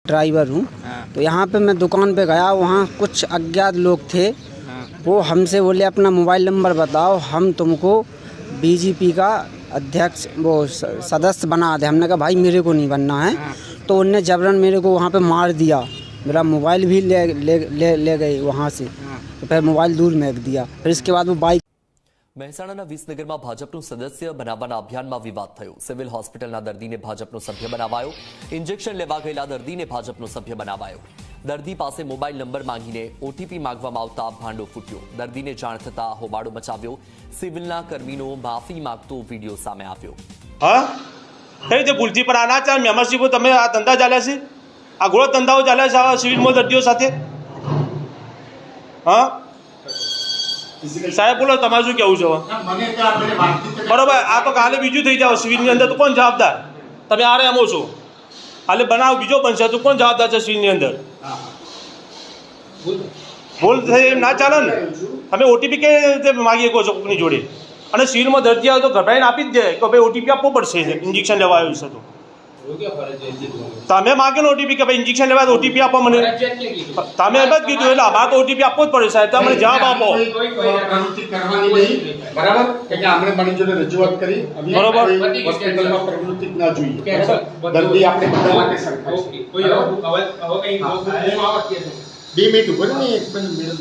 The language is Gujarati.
ड्राइवर हूँ। तो यहाँ पे मैं दुकान पे गया, वहाँ कुछ अज्ञात लोग थे। वो हमसे बोले अपना मोबाइल नंबर बताओ, हम तुमको बीजेपी का अध्यक्ष वो सदस्य बना दे। हमने कहा भाई मेरे को नहीं बनना है। तो उनने जबरन मेरे को वहाँ पे मार दिया, मेरा मोबाइल भी ले गए वहाँ से। तो फिर मोबाइल दूर फेंक दिया। फिर इसके बाद वो बाइक મહેસાણાના વિસનગરમાં ભાજપનું સદસ્ય બનાવવાના અભિયાનમાં વિવાદ થયો। સિવિલ હોસ્પિટલના દર્દીને ભાજપનો સભ્ય બનાવાયો। ઇન્જેક્શન લેવા ગયેલા દર્દીને ભાજપનો સભ્ય બનાવાયો। દર્દી પાસે મોબાઈલ નંબર માંગીને ઓટીપી માંગવામાં આવતા ભાંડો ફૂટ્યો। દર્દીને જાણ થતા હોબાળો મચાવ્યો। સિવિલના કર્મીનો માફી માંગતો વિડીયો સામે આવ્યો। હા કઈ રીતે ભૂલથી પણ આ ના ચાલે મેમ્બરશીપ તમે આ ધંધા ચાલ્યા છે, આ ઘોડો ધંધાઓ ચાલ્યા છે આ સિવિલમાં દર્દીઓ સાથે। હા સાહેબ બોલો તમારે શું કહેવું છે? બરોબર, આ તો કાલે બીજું થઈ જાવ સિવિલની અંદર તો કોણ જવાબદાર? તમે આરે એમો છો, કાલે બનાવ બીજો બનશે તો કોણ જવાબદાર છે સિવિલની અંદર? ભૂલ થઈ એમ ના ચાલે ને। તમે ઓટીપી કેવી રીતે માગી શકો છો કોઈની જોડે? અને સિવિલમાં દર્દી આવે તો ગભરાઈને આપી જ દે કે ભાઈ ઓટીપી આપવો પડશે ઇન્જેક્શન લેવા આવ્યું છે તો તમે માગ્યો ને ઓટીપી કે ભાઈ ઇન્જેક્શન લેવા તો ઓટીપી આપો મને। તમે એમ જ કીધું એટલે અમારે તો ઓટીપી આપવો જ પડે સાહેબ, તમે જવાબ આપો। બરાબર કે આપણે મારી જોડે રજૂઆત કરી બરોબર હોસ્પિટલમાં પ્રવૃત્તિ ના જોઈએ। દર્દી આપણે બધા માટે સરખા છે। 2 મિનિટ ઉપર ને એક મિનિટ